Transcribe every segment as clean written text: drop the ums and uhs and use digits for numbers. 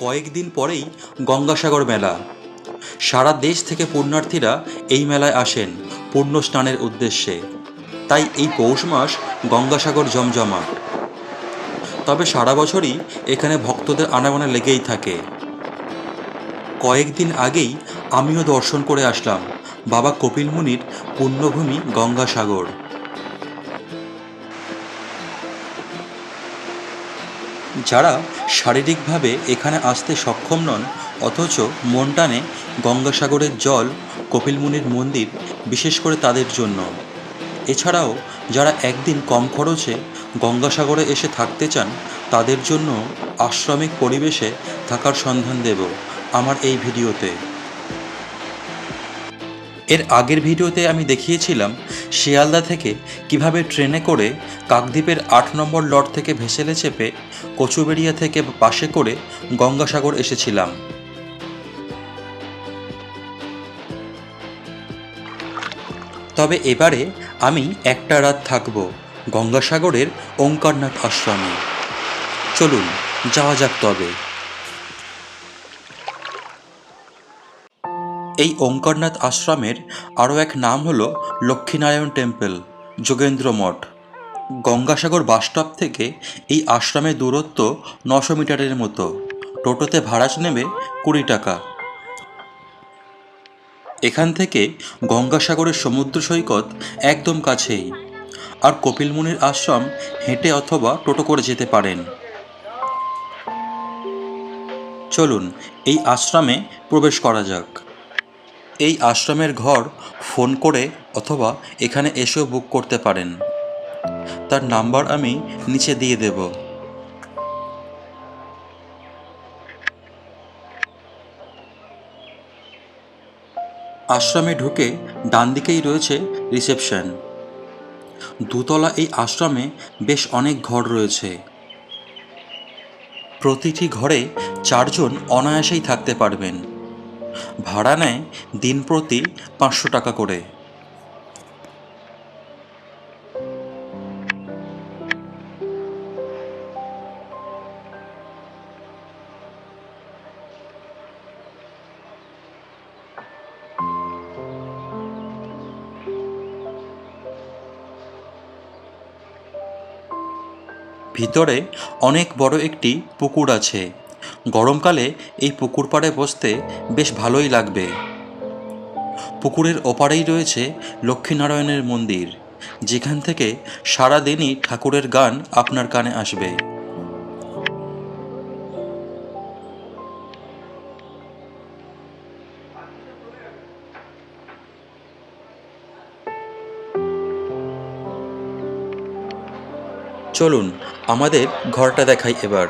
কয়েকদিন পরেই গঙ্গাসাগর মেলা। সারা দেশ থেকে পুণ্যার্থীরা এই মেলায় আসেন পুণ্য স্নানের উদ্দেশ্যে। তাই এই পৌষ মাস গঙ্গাসাগর জমজমাট। তবে সারা বছরই এখানে ভক্তদের আনাগোনা লেগেই থাকে। কয়েকদিন আগেই আমিও দর্শন করে আসলাম বাবা কপিল মুনির পুণ্যভূমি গঙ্গাসাগর। যারা শারীরিকভাবে এখানে আসতে সক্ষম নন অথচ মন টানে গঙ্গাসাগরের জল, কপিল মুনির মন্দির বিশেষ করে তাদের জন্য। এছাড়াও যারা একদিন কম খরচে গঙ্গাসাগরে এসে থাকতে চান তাদের জন্য আশ্রমিক পরিবেশে থাকার সন্ধান দেব আমার এই ভিডিওতে। এর আগের ভিডিওতে আমি দেখিয়েছিলাম শিয়ালদা থেকে কিভাবে ট্রেনে করে কাকদ্বীপের ৮ নম্বর লট থেকে ভেসেলে চেপে কচুবেড়িয়া থেকে বাসে করে গঙ্গাসাগর এসেছিলাম। তবে এবারে আমি একটা রাত থাকব গঙ্গাসাগরের ওঙ্কারনাথ আশ্রমে। চলুন যাওয়া যাক তবে। এই ওঙ্কারনাথ আশ্রমের আরও এক নাম হলো লক্ষ্মীনারায়ণ টেম্পল, যোগেন্দ্র মঠ। গঙ্গাসাগর বাসস্টপ থেকে এই আশ্রমের দূরত্ব ৯০০ মিটারের মতো। টোটোতে ভাড়া নেবে ২০ টাকা। এখান থেকে গঙ্গাসাগরের সমুদ্র সৈকত একদম কাছেই। আর কপিল মুনির আশ্রম হেঁটে অথবা টোটো করে যেতে পারেন। চলুন এই আশ্রমে প্রবেশ করা যাক। এই আশ্রমের ঘর ফোন করে অথবা এখানে এসেও বুক করতে পারেন। তার নাম্বার আমি নিচে দিয়ে দেব। আশ্রমে ঢুকে ডান দিকেই রয়েছে রিসেপশন। দুতলা এই আশ্রমে বেশ অনেক ঘর রয়েছে। প্রতিটি ঘরে ৪ জন অনায়াসেই থাকতে পারবেন। ভাড়া নেয় দিন প্রতি ৫০০ টাকা করে। ভিতরে অনেক বড় একটি পুকুর আছে। গরমকালে এই পুকুর পাড়ে বসতে বেশ ভালোই লাগবে। পুকুরের ওপারেই রয়েছে লক্ষ্মীনারায়ণের মন্দির, যেখান থেকে সারাদিনই ঠাকুরের গান আপনার কানে আসবে। চলুন আমাদের ঘরটা দেখাই এবার।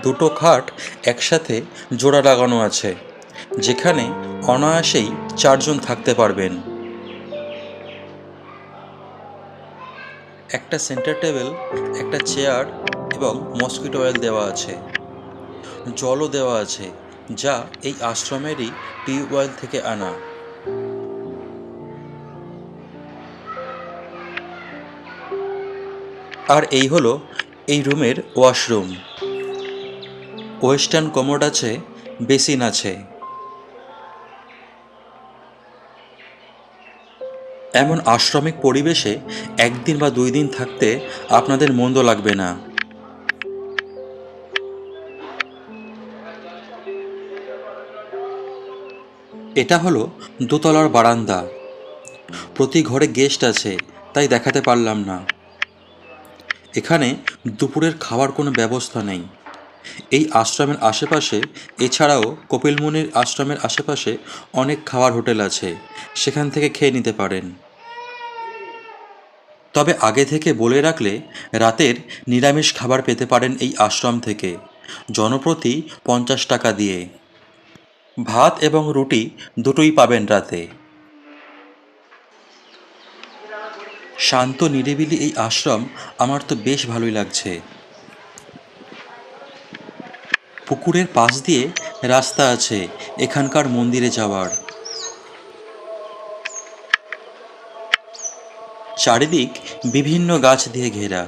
দুটো খাট একসাথে জোড়া লাগানো আছে, যেখানে অনায়াসেই ৪ জন থাকতে পারবেন। একটা সেন্টার টেবিল, একটা চেয়ার এবং মসকিটো অয়েল দেওয়া আছে। জলও দেওয়া আছে, যা এই আশ্রমেরই টিউবওয়েল থেকে আনা। আর এই হলো এই রুমের ওয়াশরুম। ওয়েস্টার্ন কমোড আছে, বেসিন আছে। এমন আশ্রমিক পরিবেশে একদিন বা ২ দিন থাকতে আপনাদের মন্দ লাগবে না। এটা হলো দোতলার বারান্দা। প্রতি ঘরে গেস্ট আছে, তাই দেখাতে পারলাম না। এখানে দুপুরের খাওয়ার কোনো ব্যবস্থা নেই। এই আশ্রমের আশেপাশে এছাড়াও কপিল মুনির আশ্রমের আশেপাশে অনেক খাওয়ার হোটেল আছে, সেখান থেকে খেয়ে নিতে পারেন। তবে আগে থেকে বলে রাখলে রাতের নিরামিষ খাবার পেতে পারেন এই আশ্রম থেকে, জনপ্রতি ৫০ টাকা দিয়ে। ভাত এবং রুটি দুটোই পাবেন রাতে। শান্ত নিরিবিলি এই আশ্রম আমার তো বেশ ভালোই লাগছে। পুকুরের পাশ দিয়ে রাস্তা আছে এখানকার মন্দিরে যাওয়ার। চারিদিক বিভিন্ন গাছ দিয়ে ঘেরা।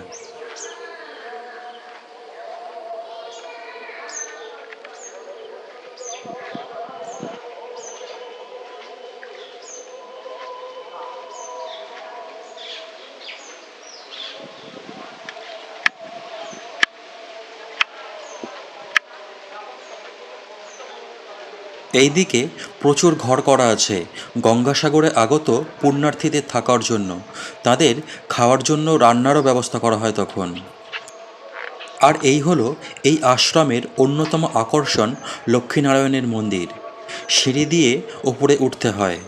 এইদিকে প্রচুর ঘর করা আছে গঙ্গাসাগরে আগত পুণ্যার্থীদের থাকার জন্য। তাদের খাওয়ার জন্য রান্নারও ব্যবস্থা করা হয় তখন। আর এই হলো এই আশ্রমের অন্যতম আকর্ষণ, লক্ষ্মীনারায়ণের মন্দির। সিঁড়ি দিয়ে ওপরে উঠতে হয়।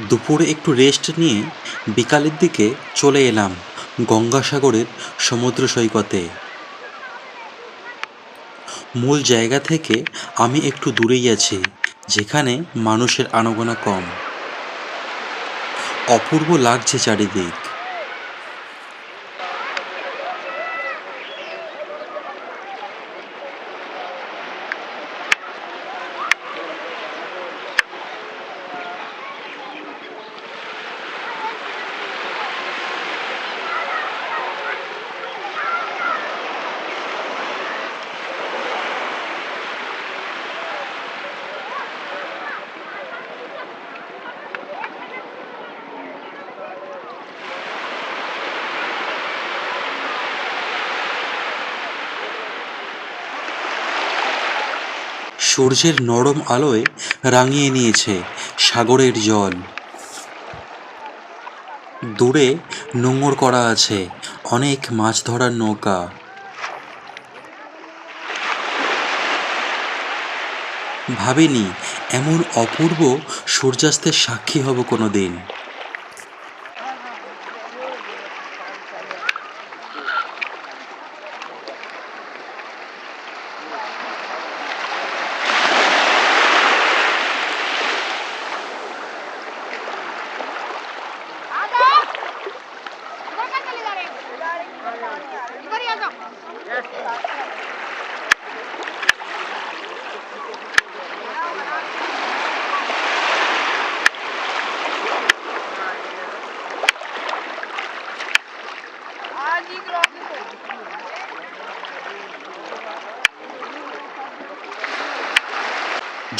দুপুরে একটু রেস্ট নিয়ে বিকালের দিকে চলে এলাম গঙ্গাসাগরের সমুদ্র সৈকতে। মূল জায়গা থেকে আমি একটু দূরেই আছি, যেখানে মানুষের আনাগোনা কম। অপূর্ব লাগছে চারিদিক। সূর্যের নরম আলোয় রাঙিয়ে নিয়েছে সাগরের জল। দূরে নোঙর করা আছে অনেক মাছ ধরার নৌকা। ভাবিনি এমন অপূর্ব সূর্যাস্তের সাক্ষী হব কোনোদিন।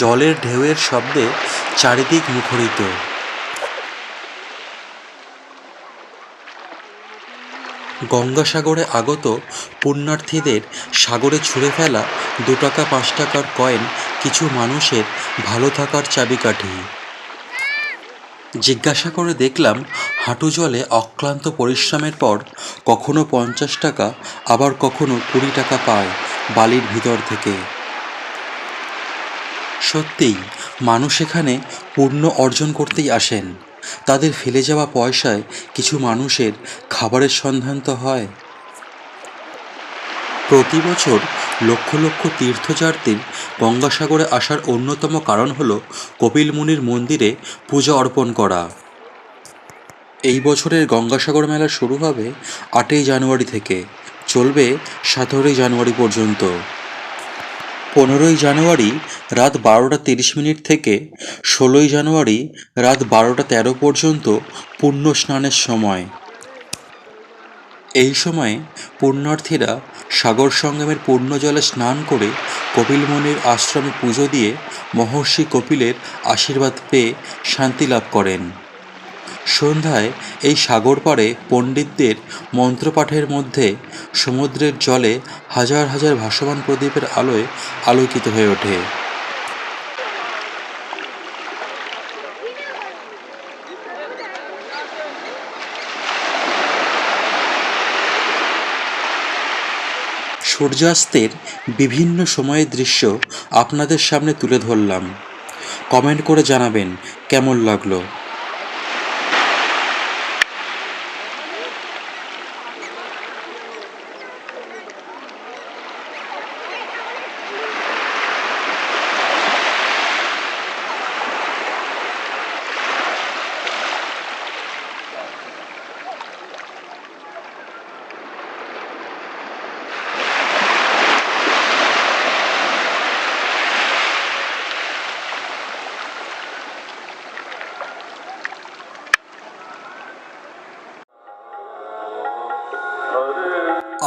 জলের ঢেউয়ের শব্দে চারিদিক মুখরিত। গঙ্গাসাগরে আগত পুণ্যার্থীদের সাগরে ছুঁড়ে ফেলা 2 টাকা 5 টাকার কয়েন কিছু মানুষের ভালো থাকার চাবিকাঠি। জিজ্ঞাসা করে দেখলাম হাঁটু জলে অক্লান্ত পরিশ্রমের পর কখনো 50 টাকা, আবার কখনো 20 টাকা পায় বালির ভিতর থেকে। সত্যিই মানুষ এখানে পুণ্য অর্জন করতেই আসেন। তাদের ফেলে যাওয়া পয়সায় কিছু মানুষের খাবারের সন্ধান তো হয়। প্রতি বছর লক্ষ লক্ষ তীর্থযাত্রীর গঙ্গাসাগরে আসার অন্যতম কারণ হলো কপিল মুনির মন্দিরে পূজা অর্পণ করা। এই বছরের গঙ্গাসাগর মেলা শুরু হবে 8ই জানুয়ারি থেকে, চলবে 17ই জানুয়ারি পর্যন্ত। 15ই জানুয়ারি রাত 12টা 30 মিনিট থেকে 16ই জানুয়ারি রাত 12টা 13 পর্যন্ত পুণ্য স্নানের সময়। এই সময়ে পুণ্যার্থীরা সাগর সঙ্গমের পূর্ণ জলে স্নান করে কপিল মুনির আশ্রমে পুজো দিয়ে মহর্ষি কপিলের আশীর্বাদ পেয়ে শান্তি লাভ করেন। সন্ধ্যায় এই সাগর পাড়ে পণ্ডিতদের মন্ত্রপাঠের মধ্যে সমুদ্রের জলে হাজার হাজার ভাসমান প্রদীপের আলোয় আলোকিত হয়ে ওঠে। সূর্যাস্তের বিভিন্ন সময়ের দৃশ্য আপনাদের সামনে তুলে ধরলাম। কমেন্ট করে জানাবেন কেমন লাগলো।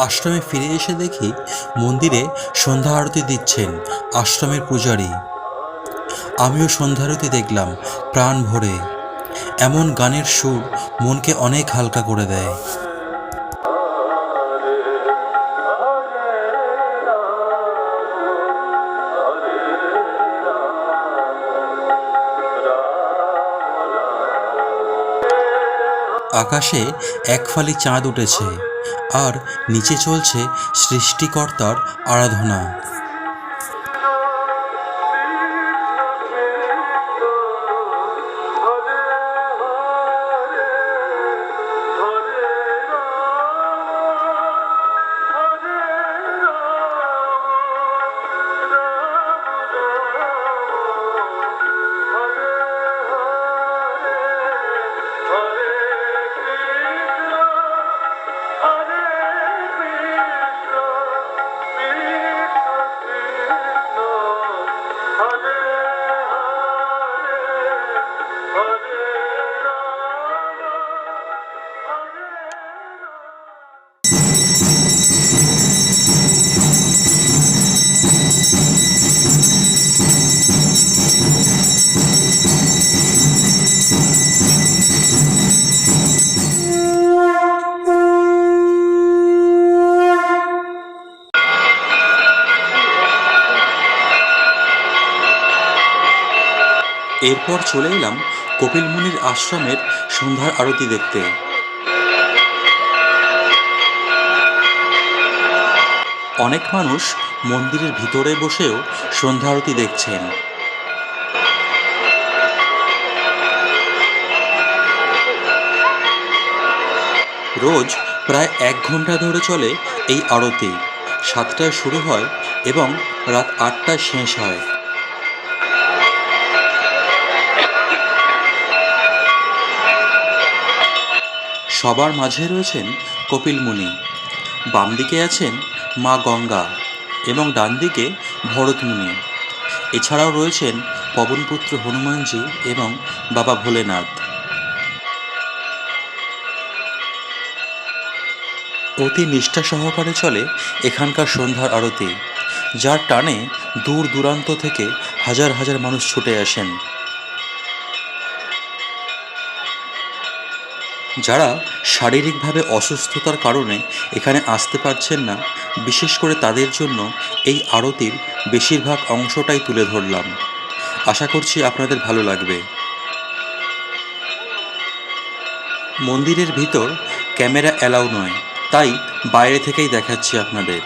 আশ্রমে ফিরে এসে দেখি মন্দিরে সন্ধ্যা আরতি দিচ্ছেন আশ্রমের পূজারী। আমিও সন্ধ্যা আরতি দেখলাম প্রাণ ভরে। এমন গানের সুর মনকে অনেক হালকা করে দেয়। আকাশে এক ফালি চাঁদ উঠেছে আর নিচে চলছে সৃষ্টিকর্তার আরাধনা। এরপর চলে এলাম কপিল মুনির আশ্রমের সন্ধ্যার আরতি দেখতে। অনেক মানুষ মন্দিরের ভিতরে বসেও সন্ধ্যা আরতি দেখছেন। রোজ প্রায় 1 ঘন্টা ধরে চলে এই আরতি। 7টায় শুরু হয় এবং রাত 8টায় শেষ হয়। সবার মাঝে রয়েছেন কপিল মুনি। বাম দিকে আছেন মা গঙ্গা এবং ডান দিকে ভরত মুনি। এছাড়াও রয়েছেন পবনপুত্র হনুমানজি এবং বাবা ভোলেনাথ। অতি নিষ্ঠা সহকারে চলে এখানকার সন্ধ্যার আরতি, যার টানে দূর দূরান্ত থেকে হাজার হাজার মানুষ ছুটে আসেন। যারা শারীরিকভাবে অসুস্থতার কারণে এখানে আসতে পারছেন না, বিশেষ করে তাদের জন্য এই আরতির বেশিরভাগ অংশটাই তুলে ধরলাম। আশা করছি আপনাদের ভালো লাগবে। মন্দিরের ভিতর ক্যামেরা অ্যালাউ নয়, তাই বাইরে থেকেই দেখাচ্ছি আপনাদের।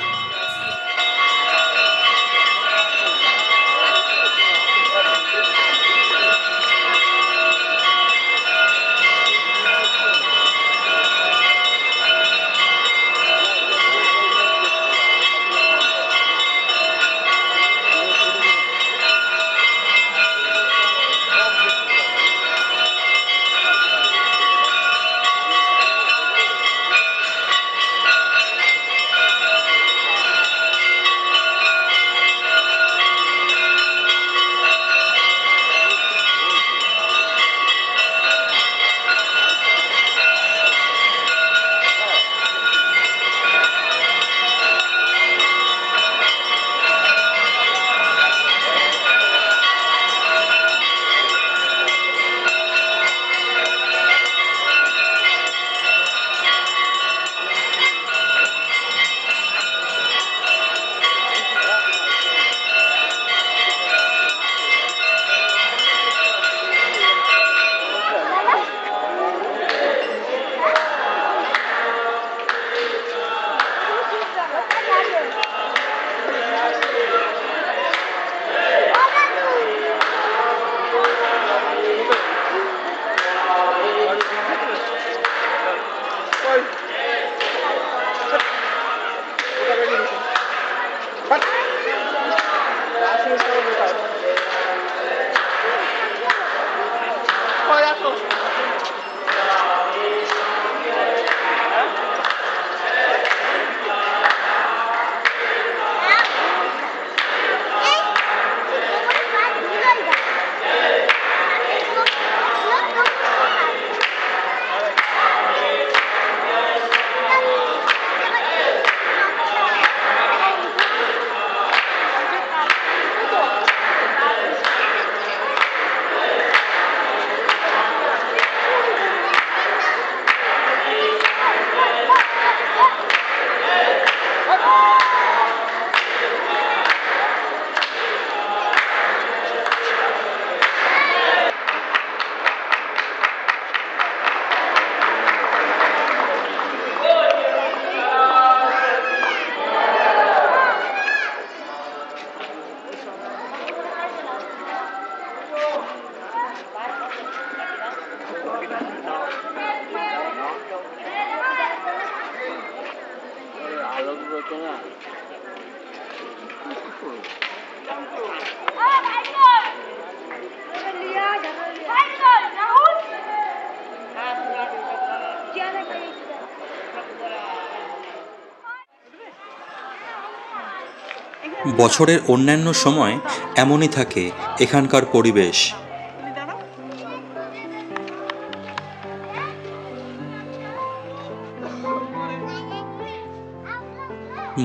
বছরের অন্যান্য সময় এমনই থাকে এখানকার পরিবেশ।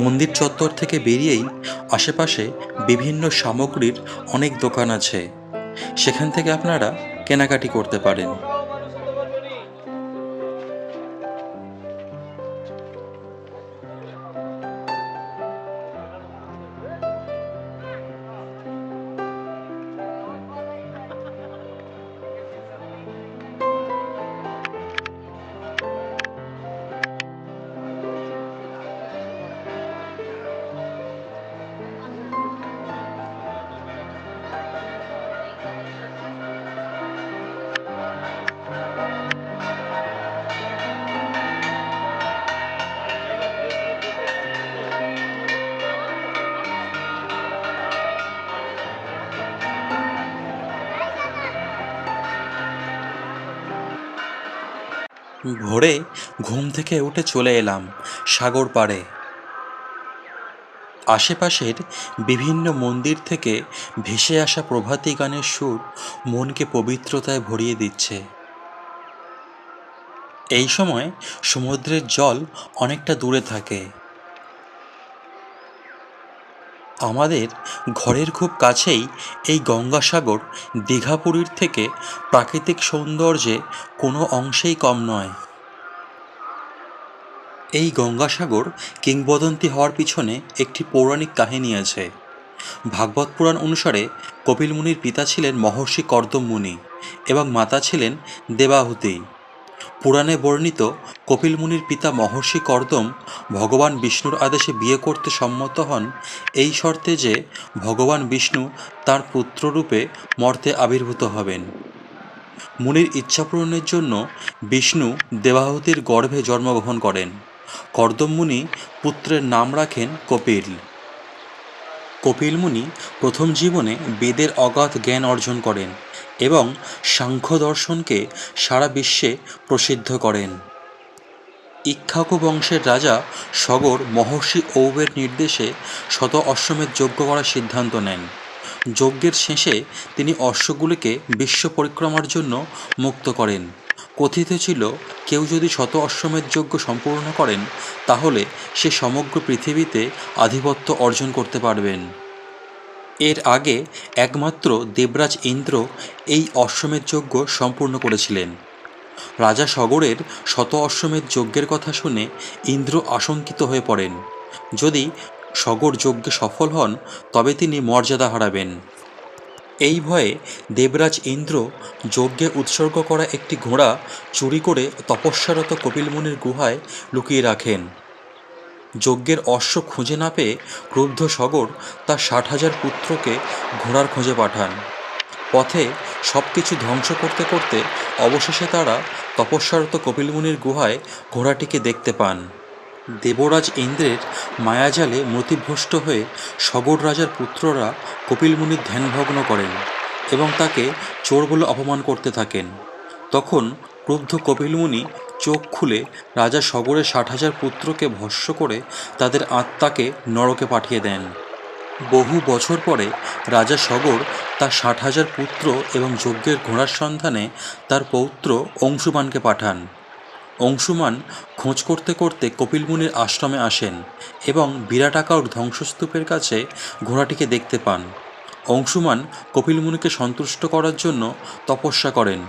মন্দির চত্বর থেকে বেরিয়েই আশেপাশে বিভিন্ন সামগ্রীর অনেক দোকান আছে, সেখান থেকে আপনারা কেনাকাটি করতে পারেন। ভোরে ঘুম থেকে উঠে চলে এলাম সাগর পাড়ে। আশেপাশের বিভিন্ন মন্দির থেকে ভেসে আসা প্রভাতী গানের সুর মনকে পবিত্রতায় ভরিয়ে দিচ্ছে। এই সময় সমুদ্রের জল অনেকটা দূরে থাকে। আমাদের ঘরের খুব কাছেই এই গঙ্গাসাগর দীঘাপুরীর থেকে প্রাকৃতিক সৌন্দর্যে কোনো অংশেই কম নয়। এই গঙ্গাসাগর কিংবদন্তি হওয়ার পিছনে একটি পৌরাণিক কাহিনী আছে। ভাগবত পুরাণ অনুসারে কপিল মুনির পিতা ছিলেন মহর্ষি কর্দম মুনি এবং মাতা ছিলেন দেবাহুতি। পুরাণে বর্ণিত কপিল মুনির পিতা মহর্ষি কর্দম ভগবান বিষ্ণুর আদেশে বিয়ে করতে সম্মত হন এই শর্তে যে ভগবান বিষ্ণু তার পুত্ররূপে মর্তে আবির্ভূত হবেন। মুনির ইচ্ছা পূরণের জন্য বিষ্ণু দেবাহুতির গর্ভে জন্মগ্রহণ করেন। কর্দম মুনি পুত্রের নাম রাখেন কপিল। কপিল মুনি প্রথম জীবনে বেদের অগাধ জ্ঞান অর্জন করেন এবং সাংখ্য দর্শনকে সারা বিশ্বে প্রসিদ্ধ করেন। ইক্ষ্বাকু বংশের রাজা সগর মহর্ষি ঔবের নির্দেশে শত অশ্বমেধ যজ্ঞ করার সিদ্ধান্ত নেন। যজ্ঞের শেষে তিনি অশ্বগুলিকে বিশ্ব পরিক্রমার জন্য মুক্ত করেন। কথিত ছিল কেউ যদি শত অশ্বমেধ যজ্ঞ সম্পূর্ণ করেন তাহলে সে সমগ্র পৃথিবীতে আধিপত্য অর্জন করতে পারবেন। এর আগে একমাত্র দেবরাজ ইন্দ্র এই অশ্বমেধ যজ্ঞ সম্পূর্ণ করেছিলেন। রাজা সগরের শত অশ্বমেধ যজ্ঞের কথা শুনে ইন্দ্র আশঙ্কিত হয়ে পড়েন। যদি সগর যজ্ঞে সফল হন তবে তিনি মর্যাদা হারাবেন। এই ভয়ে দেবরাজ ইন্দ্র যজ্ঞে উৎসর্গ করা একটি ঘোড়া চুরি করে তপস্যারত কপিল মুনির গুহায় লুকিয়ে রাখেন। যজ্ঞের অশ্ব খুঁজে না পেয়ে ক্রুদ্ধ সগর তার 60,000 পুত্রকে ঘোড়ার খোঁজে পাঠান। পথে সব কিছু ধ্বংস করতে করতে অবশেষে তারা তপস্যারত কপিল মুনির গুহায় ঘোড়াটিকে দেখতে পান। দেবরাজ ইন্দ্রের মায়াজালে মতিভ্রষ্ট হয়ে সগর রাজার পুত্ররা কপিল মুনির ধ্যানভগ্ন করেন এবং তাকে চোর বলে অপমান করতে থাকেন। তখন ক্রুদ্ধ কপিল মুনি চোখ খুলে রাজা সগরের 60,000 পুত্রকে ভস্ম করে তাদের আত্মাকে নরকে পাঠিয়ে দেন। বহু বছর পরে রাজা সগর তার 60,000 পুত্র এবং যজ্ঞের ঘোড়ার সন্ধানে তার পৌত্র অংশুমানকে পাঠান। অংশুমান খোঁজ করতে করতে কপিল মুনির আশ্রমে আসেন এবং বিরাটাকার ধ্বংসস্তূপের কাছে ঘোড়াটিকে দেখতে পান। অংশুমান কপিল মুনিকে সন্তুষ্ট করার জন্য তপস্যা করেন।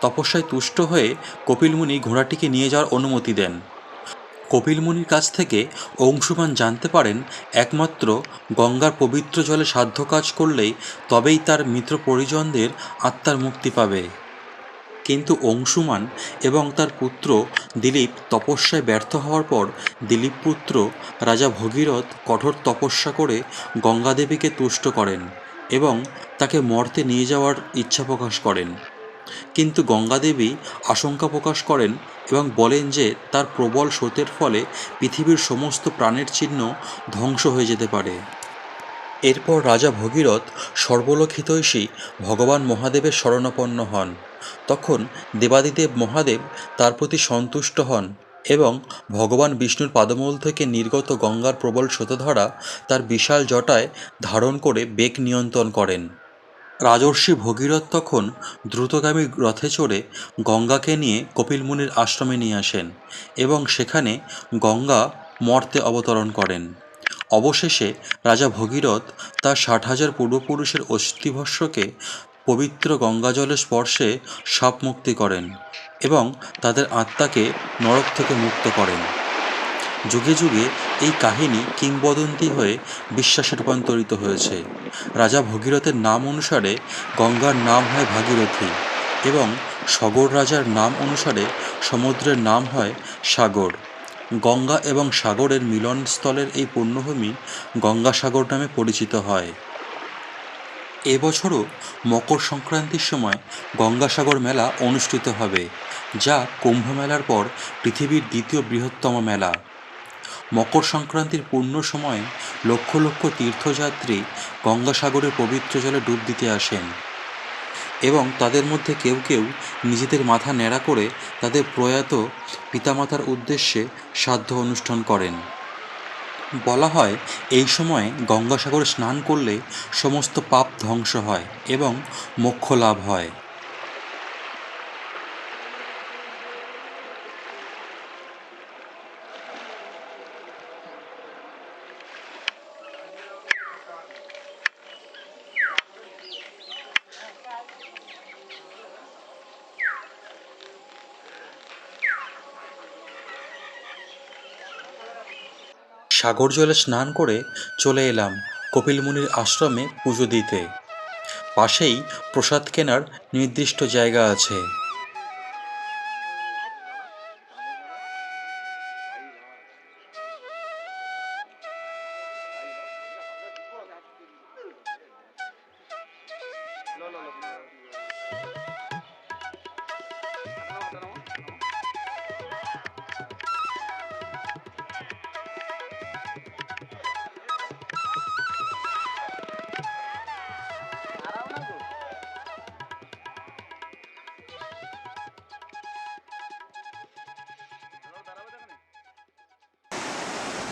তপস্যায় তুষ্ট হয়ে কপিল মুনি ঘোড়াটিকে নিয়ে যাওয়ার অনুমতি দেন। কপিল মুনির কাছ থেকে অংশুমান জানতে পারেন একমাত্র গঙ্গার পবিত্র জলে সাধ্য কাজ করলেই তবেই তার মিত্র পরিজনদের আত্মার মুক্তি পাবে। কিন্তু অংশুমান এবং তার পুত্র দিলীপ তপস্যায় ব্যর্থ হওয়ার পর দিলীপ পুত্র রাজা ভগীরথ কঠোর তপস্যা করে গঙ্গাদেবীকে তুষ্ট করেন এবং তাকে মর্তে নিয়ে যাওয়ার ইচ্ছা প্রকাশ করেন। কিন্তু গঙ্গাদেবী আশঙ্কা প্রকাশ করেন এবং বলেন যে তার প্রবল স্রোতের ফলে পৃথিবীর সমস্ত প্রাণের চিহ্ন ধ্বংস হয়ে যেতে পারে। এরপর রাজা ভগীরথ সর্বলোকহিতৈষী ভগবান মহাদেবের শরণাপন্ন হন। তখন দেবাদিদেব মহাদেব তার প্রতি সন্তুষ্ট হন এবং ভগবান বিষ্ণুর পাদমূল থেকে নির্গত গঙ্গার প্রবল স্রোতধারা তার বিশাল জটায় ধারণ করে বেগ নিয়ন্ত্রণ করেন। রাজর্ষি ভগীরথ তখন দ্রুতগামী রথে চড়ে গঙ্গাকে নিয়ে কপিল মুনির আশ্রমে নিয়ে আসেন এবং সেখানে গঙ্গা মর্তে অবতরণ করেন। অবশেষে রাজা ভগীরথ তার ৬০,০০০ পূর্বপুরুষের অস্থিভস্মকে পবিত্র গঙ্গাজলের স্পর্শে শাপমুক্তি করেন এবং তাদের আত্মাকে নরক থেকে মুক্ত করেন। যুগে যুগে এই কাহিনী কিংবদন্তি হয়ে বিশ্বাসে রূপান্তরিত হয়েছে। রাজা ভগীরথের নাম অনুসারে গঙ্গার নাম হয় ভাগীরথী এবং সগর রাজার নাম অনুসারে সমুদ্রের নাম হয় সাগর। গঙ্গা এবং সাগরের মিলনস্থলের এই পুণ্যভূমি গঙ্গাসাগর নামে পরিচিত হয়। এবছরও মকর সংক্রান্তির সময় গঙ্গাসাগর মেলা অনুষ্ঠিত হবে, যা কুম্ভ মেলার পর পৃথিবীর দ্বিতীয় বৃহত্তম মেলা। মকর সংক্রান্তির পূর্ণ সময়ে লক্ষ লক্ষ তীর্থযাত্রী গঙ্গাসাগরের পবিত্র জলে ডুব দিতে আসেন এবং তাদের মধ্যে কেউ কেউ নিজেদের মাথা ন্যাড়া করে তাদের প্রয়াত পিতামাতার উদ্দেশ্যে শ্রাদ্ধ অনুষ্ঠান করেন। বলা হয় এই সময়ে গঙ্গাসাগরে স্নান করলে সমস্ত পাপ ধ্বংস হয় এবং মোক্ষ লাভ হয়। সাগর জলে স্নান করে চলে এলাম কপিল মুনির আশ্রমে পুজো দিতে। পাশেই প্রসাদ কেনার নির্দিষ্ট জায়গা আছে।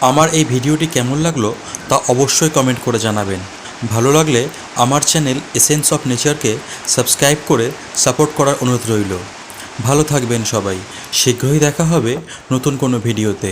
আমার এই ভিডিওটি কেমন লাগলো তা অবশ্যই কমেন্ট করে জানাবেন। ভালো লাগলে আমার চ্যানেল এসেন্স অফ নেচারকে সাবস্ক্রাইব করে সাপোর্ট করার অনুরোধ রইল। ভালো থাকবেন সবাই। শীঘ্রই দেখা হবে নতুন কোনো ভিডিওতে।